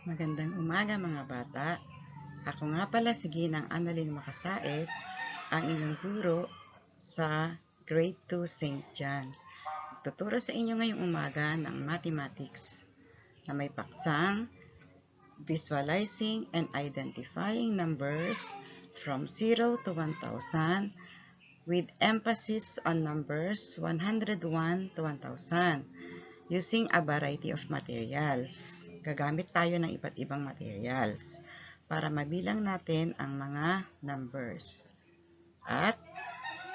Magandang umaga mga bata. Ako nga pala si Ginang Annalyn Makasaet, ang inyong guro sa Grade 2 St. John. Tuturo sa inyo ngayong umaga ng mathematics na may paksang visualizing and identifying numbers from 0 to 1,000 with emphasis on numbers 101 to 1,000. Using a variety of materials. Gagamit tayo ng iba't ibang materials para mabilang natin ang mga numbers. At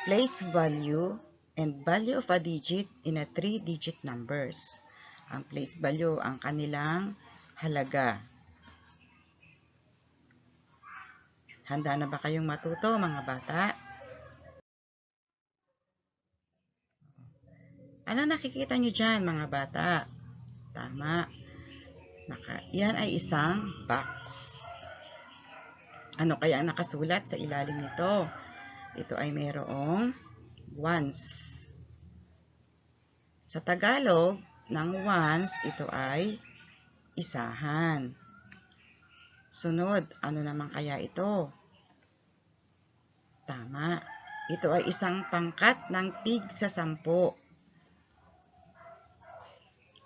place value and value of a digit in a 3-digit numbers. Ang place value, ang kanilang halaga. Handa na ba kayong matuto mga bata? Ano nakikita nyo dyan mga bata? Tama. Yan ay isang box. Ano kaya ang nakasulat sa ilalim nito? Ito ay mayroong ones. Sa Tagalog, ng ones, ito ay isahan. Sunod, ano naman kaya ito? Tama. Ito ay isang pangkat ng tig sa 10.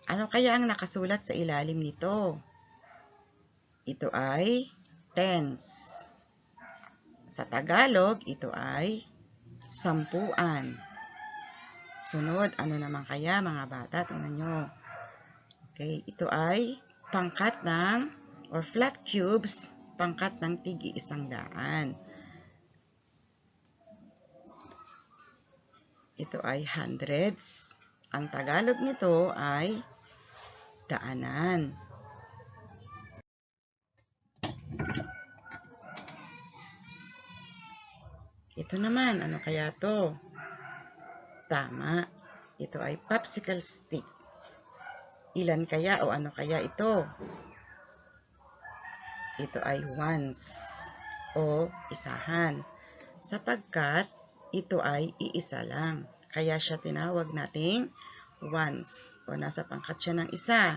Ano kaya ang nakasulat sa ilalim nito? Ito ay tens. Sa Tagalog, ito ay sampuan. Sunod, ano naman kaya mga bata? Tingnan nyo. Okay, ito ay pangkat ng, or flat cubes, pangkat ng tig-100. Ito ay hundreds. Ang Tagalog nito ay daanan. Ito naman, ano kaya to? Tama. Ito ay popsicle stick. Ilan kaya o ano kaya ito? Ito ay ones o isahan. Sapagkat ito ay iisa lang. Kaya siya tinawag nating ones o nasa pangkat siya ng isa.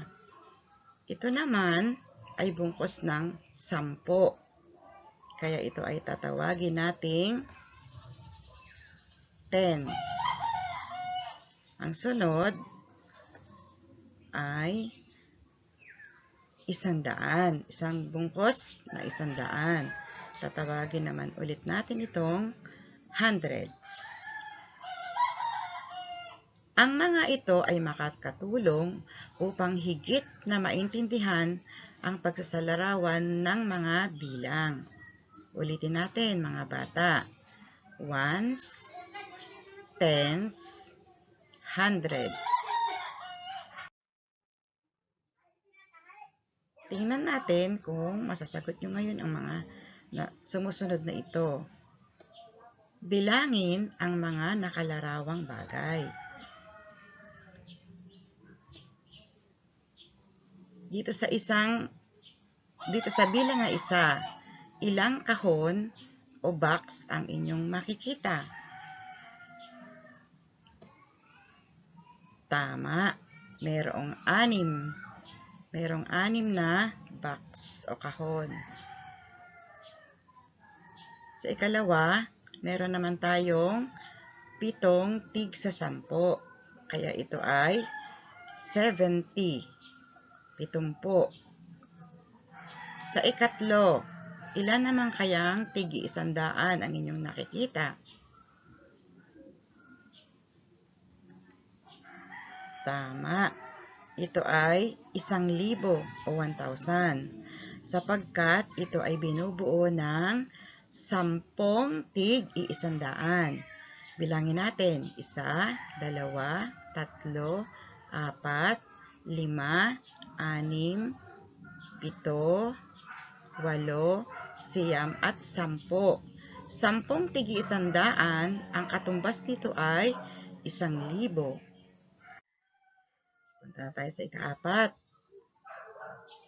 Ito naman ay bungkos ng 10. Kaya ito ay tatawagin nating tens. Ang sunod ay 100. Isang bungkos na 100. Tatawagin naman ulit natin itong hundreds. Ang mga ito ay makakatulong upang higit na maintindihan ang pagsasalarawan ng mga bilang. Ulitin natin mga bata. Ones, tens, hundreds. Tingnan natin kung masasagot nyo ngayon ang mga sumusunod na ito. Bilangin ang mga nakalarawang bagay. Dito sa bilang na isa, ilang kahon o box ang inyong makikita? Tama, mayroong 6. Mayroong 6 na box o kahon. Sa ikalawa, meron naman tayong 7 tig sa 10. Kaya ito ay 70. 70. Sa ikatlo, ilan naman kayang tig-100 ang inyong nakikita? Tama. Ito ay 1,000 o 1,000. Sapagkat ito ay binubuo ng 10 tig-100. Bilangin natin. 1, 2, 3, 4, 5, 6, 7, 8, 9, 10, at 10. 10 tig-100, ang katumbas nito ay 1,000. Punta tayo sa ika-4.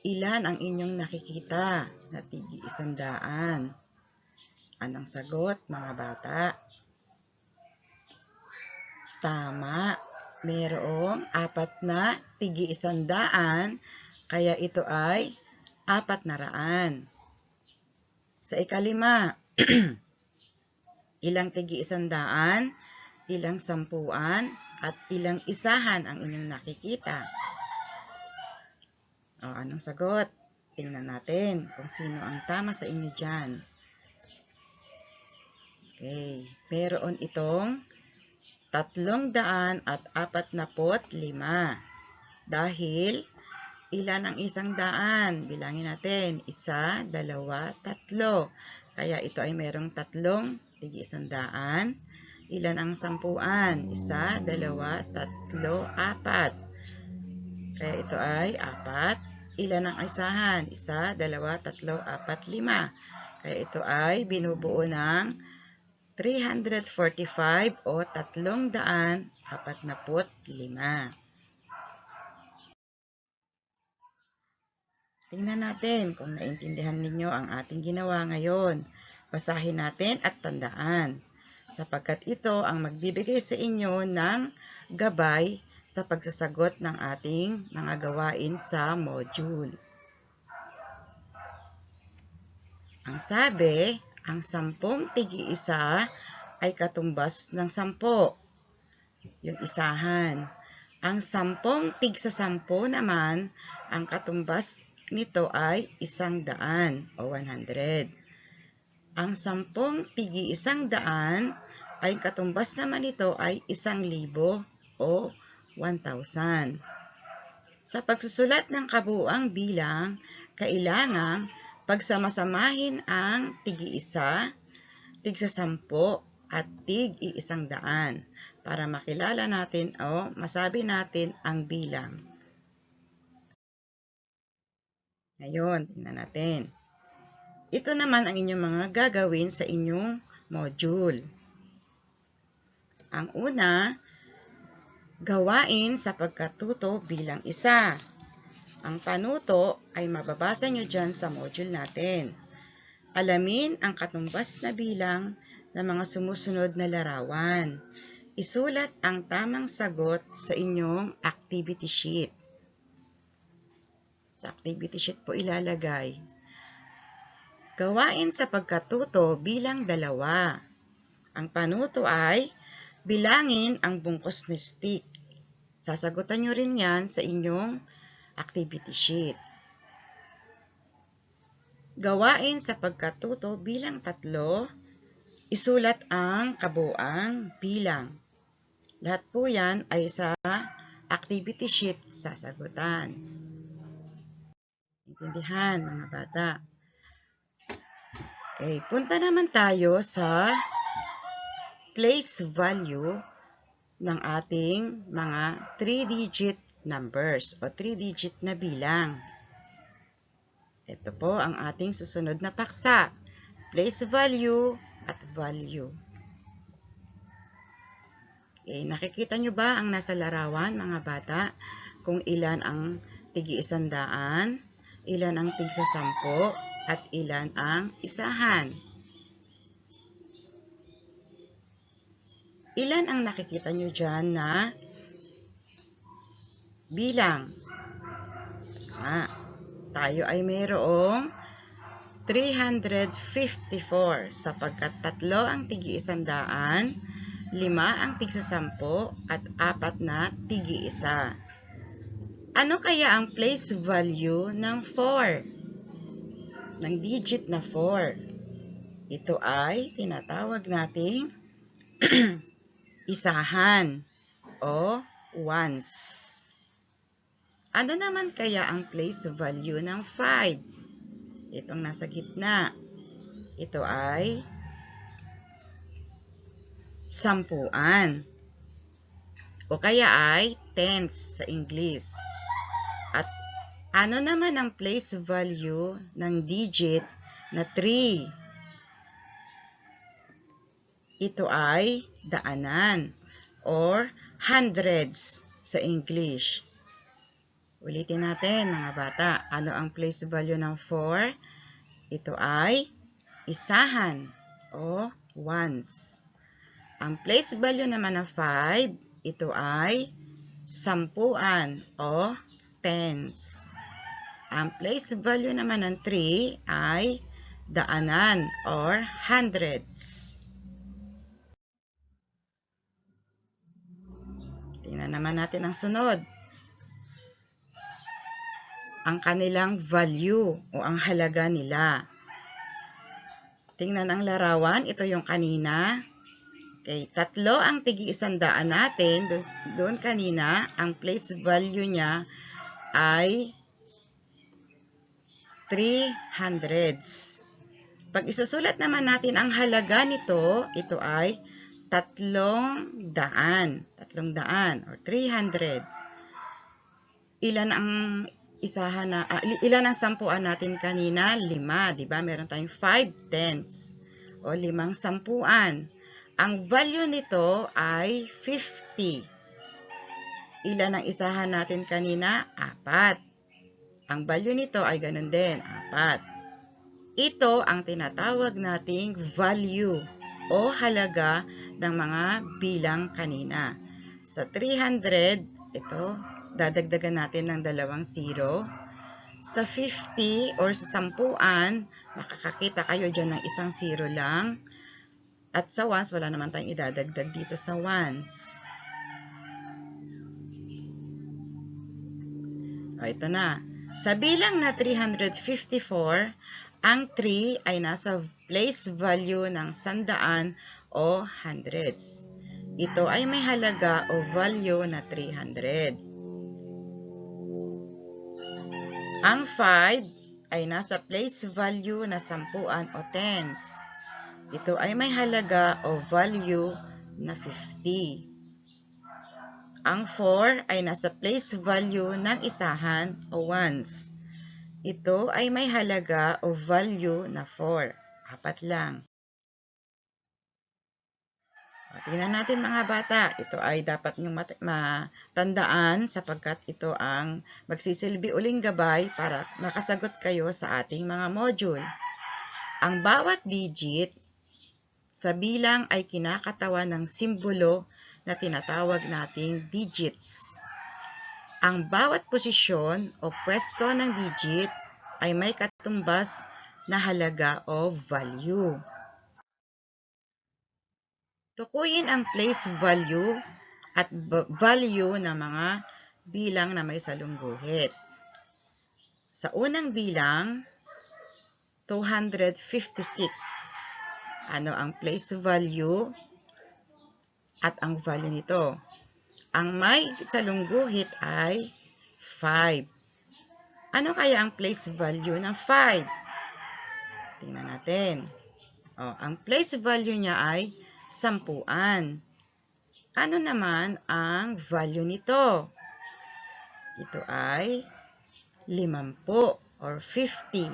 Ilan ang inyong nakikita na tig-100? Anong sagot mga bata? Tama. Mayroong 4 na tig-100, kaya ito ay 400. Sa ikalima, ilang tigi-100, ilang sampuan, at ilang isahan ang inyong nakikita? O, anong sagot? Tingnan natin kung sino ang tama sa inyo dyan. Okay, meron itong 345. Dahil, ilan ang 100? Bilangin natin. 1, 2, 3. Kaya ito ay merong 3 tigi-100. Ilan ang sampuan? 1, 2, 3, 4. Kaya ito ay 4. Ilan ang isahan? 1, 2, 3, 4, 5. Kaya ito ay binubuo ng 345 o 345. Tingnan natin kung naintindihan ninyo ang ating ginawa ngayon. Basahin natin at tandaan, sapagkat ito ang magbibigay sa inyo ng gabay sa pagsasagot ng ating mga gawain sa module. Ang sabi, ang 10 tigi-isa ay katumbas ng 10. Yung isahan. Ang 10 tig-10 naman, ang katumbas nito ay 100 o 100. Ang 10 tigi-100 ay katumbas naman nito ay 1,000 o 1,000. Sa pagsusulat ng kabuuang bilang, kailangang pagsamasamahin ang tigi-1, tig-10 at tig-100 para makilala natin o masabi natin ang bilang. Ngayon, tingnan natin. Ito naman ang inyong mga gagawin sa inyong module. Ang una, gawain sa pagkatuto bilang isa. Ang panuto ay mababasa nyo dyan sa module natin. Alamin ang katumbas na bilang ng mga sumusunod na larawan. Isulat ang tamang sagot sa inyong activity sheet. Sa activity sheet po ilalagay. Gawain sa pagkatuto bilang 2. Ang panuto ay bilangin ang bungkus ni stick. Sasagutan nyo rin yan sa inyong activity sheet. Gawain sa pagkatuto bilang 3. Isulat ang kabuuang bilang. Lahat po yan ay sa activity sheet sasagutan. Intindihan, mga bata. Okay, punta naman tayo sa place value ng ating mga 3-digit numbers o 3-digit na bilang. Ito po ang ating susunod na paksa. Place value at value. Okay, nakikita nyo ba ang nasa larawan, mga bata? Kung ilan ang tigi-100, ilan ang tig-10, at ilan ang isahan. Ilan ang nakikita nyo dyan na bilang? Tayo ay mayroong 354 sapagkat 3 ang tigi-100, 5 ang tig-10, at 4 na tigi-1. Ano kaya ang place value ng 4? Ng digit na 4. Ito ay tinatawag nating isahan o ones. Ano naman kaya ang place value ng 5? Itong nasa gitna. Ito ay sampuan. O kaya ay tens sa English. At ano naman ang place value ng digit na 3? Ito ay daanan or hundreds sa English. Ulitin natin, mga bata. Ano ang place value ng 4? Ito ay isahan o ones. Ang place value naman ng 5, ito ay sampuan o tens. Ang place value naman ng 3 ay daanan or hundreds. Tingnan naman natin ang sunod. Ang kanilang value o ang halaga nila. Tingnan ang larawan. Ito yung kanina. Okay, 3 ang tigi-100 natin. Doon kanina, ang place value niya ay 300s. Pag isusulat naman natin ang halaga nito, ito ay 300 or 300. Ilan ang ilan ang sampuan natin kanina? 5, di ba? Meron tayong 5 tens o 5 sampuan. Ang value nito ay 50. Ilan ang isahan natin kanina? 4. Ang value nito ay ganun din, 4. Ito ang tinatawag nating value o halaga ng mga bilang kanina. Sa 300, ito, dadagdagan natin ng 2 0. Sa 50 or sa sampuan, makakakita kayo dyan ng 1 0 lang. At sa ones, wala naman tayong idadagdag dito sa ones. O, ito na. Sa bilang na 354, ang 3 ay nasa place value ng 100 o hundreds. Ito ay may halaga o value na 300. Ang 5 ay nasa place value na 10 o tens. Ito ay may halaga o value na 50. Ang 4 ay nasa place value ng isahan o ones. Ito ay may halaga o value na 4. 4 lang. Tingnan natin mga bata. Ito ay dapat nyo matandaan sapagkat ito ang magsisilbi uling gabay para makasagot kayo sa ating mga module. Ang bawat digit sa bilang ay kinakatawan ng simbolo na tinatawag nating digits. Ang bawat posisyon o pwesto ng digit ay may katumbas na halaga o value. Tukuyin ang place value at value ng mga bilang na may salungguhit. Sa unang bilang, 256. Ano ang place value at ang value nito? Ang may salungguhit ay 5. Ano kaya ang place value ng 5? Tingnan natin. Ang place value niya ay 10. Ano naman ang value nito? Ito ay 50 or 50.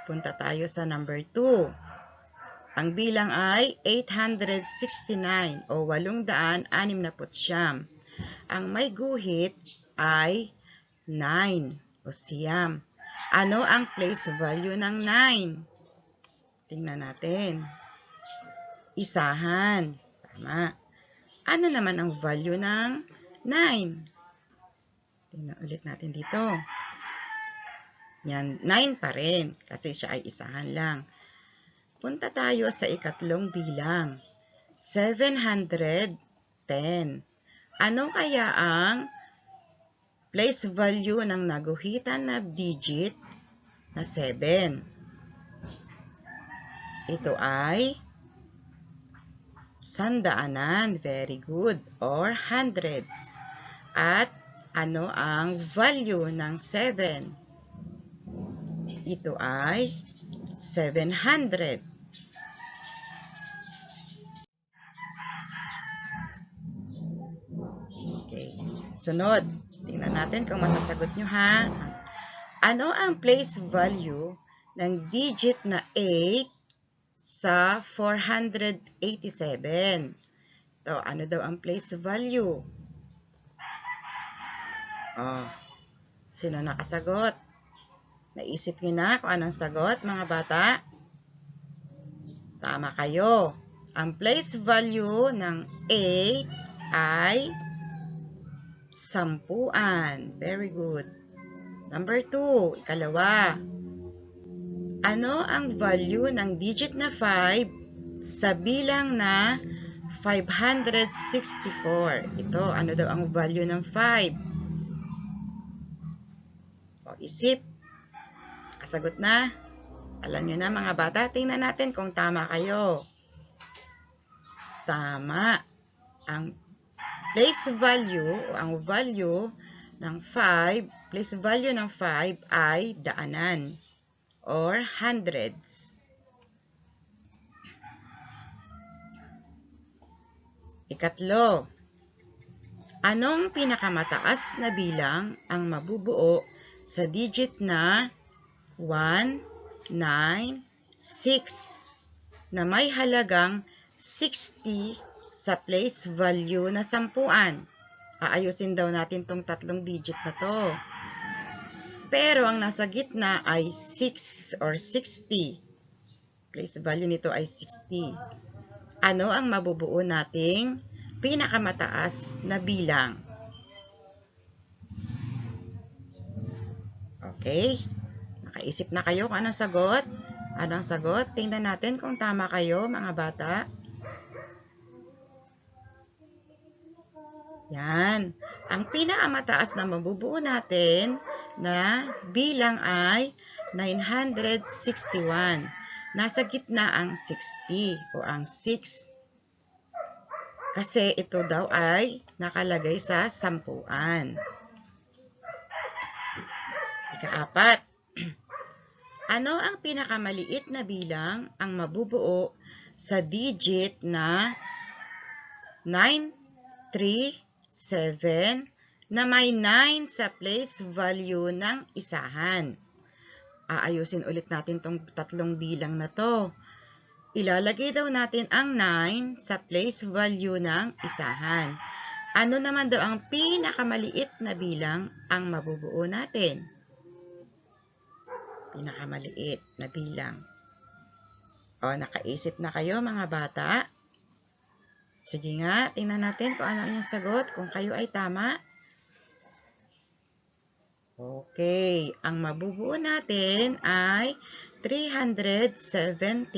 Punta tayo sa number 2. Ang bilang ay 869 o 869. Ang may guhit ay 9 o 9. Ano ang place value ng 9? Tingnan natin. Isahan. Tama. Ano naman ang value ng 9? Tingnan ulit natin dito. Yan, 9 pa rin kasi siya ay isahan lang. Punta tayo sa ikatlong bilang. 710. Ano kaya ang place value ng naguhitan na digit na 7? Ito ay sandaanan. Very good. Or hundreds. At ano ang value ng 7? Ito ay 700. Okay. Sunod. Tingnan natin kung masasagot nyo ha. Ano ang place value ng digit na 8 sa 487? So, ano daw ang place value? Sino nakasagot? Naisip nyo na kung anong sagot, mga bata? Tama kayo. Ang place value ng 8 ay 10. Very good. Number 2, ikalawa. Ano ang value ng digit na 5 sa bilang na 564? Ito, ano daw ang value ng 5? O, isip. Kasagot na. Alam nyo na mga bata, tingnan natin kung tama kayo. Tama. Ang place value o ang value ng 5, place value ng 5 ay daanan or hundreds. Ikatlo, anong pinakamataas na bilang ang mabubuo sa digit na 1, 9, 6 na may halagang 60 sa place value na 10? Aayusin daw natin tong tatlong digit na to. Pero ang nasa gitna ay 6 or 60. Place value nito ay 60. Ano ang mabubuo nating pinakamataas na bilang? Okay? Nakaisip na kayo kung anong sagot? Anong sagot? Tingnan natin kung tama kayo, mga bata. Yan. Ang pinakamataas na mabubuo natin na bilang ay 961. Nasa gitna ang 60 o ang 6. Kasi ito daw ay nakalagay sa sampuan. Ikaapat. Ano ang pinakamaliit na bilang ang mabubuo sa digit na 937 na may 9 sa place value ng isahan? Aayusin ulit natin tong tatlong bilang na to. Ilalagay daw natin ang 9 sa place value ng isahan. Ano naman daw ang pinakamaliit na bilang ang mabubuo natin? Pinakamaliit na bilang. O, nakaisip na kayo mga bata? Sige nga, tingnan natin kung ano yung sagot, kung kayo ay tama. Okay, ang mabubuo natin ay 379.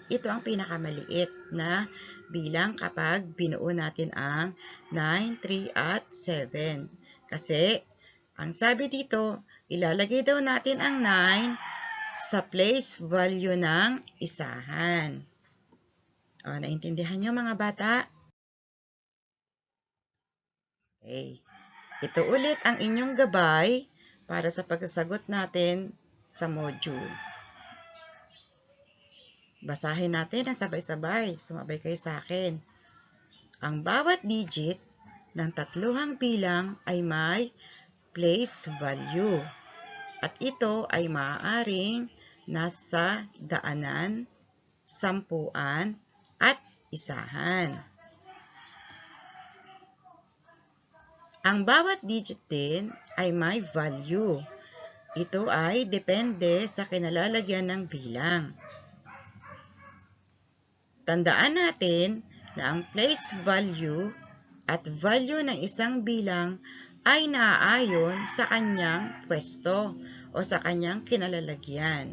Ito ang pinakamaliit na bilang kapag binuo natin ang 9, 3, at 7. Kasi, ang sabi dito, ilalagay daw natin ang 9 sa place value ng isahan. O, naintindihan nyo mga bata? Okay. Ito ulit ang inyong gabay para sa pagsasagot natin sa module. Basahin natin ang sabay-sabay. Sumabay kayo sa akin. Ang bawat digit ng tatluhang bilang ay may place value. At ito ay maaaring nasa daanan, sampuan, at isahan. Ang bawat digit din ay may value. Ito ay depende sa kinalalagyan ng bilang. Tandaan natin na ang place value at value ng isang bilang ay naaayon sa kanyang pwesto o sa kanyang kinalalagyan.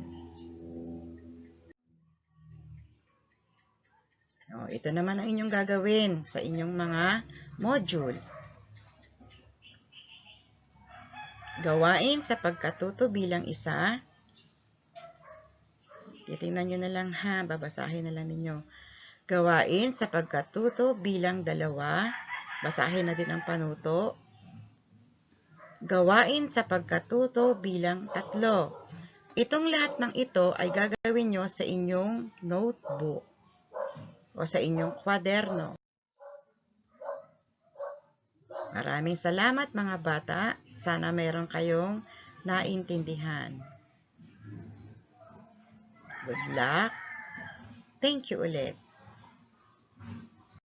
O, ito naman ang inyong gagawin sa inyong mga module. Gawain sa pagkatuto bilang isa. Titingnan nyo na lang ha, babasahin na lang ninyo. Gawain sa pagkatuto bilang 2. Basahin na din ang panuto. Gawain sa pagkatuto bilang 3. Itong lahat ng ito ay gagawin nyo sa inyong notebook o sa inyong kwaderno. Maraming salamat mga bata. Sana mayroon kayong naintindihan. Good luck. Thank you ulit.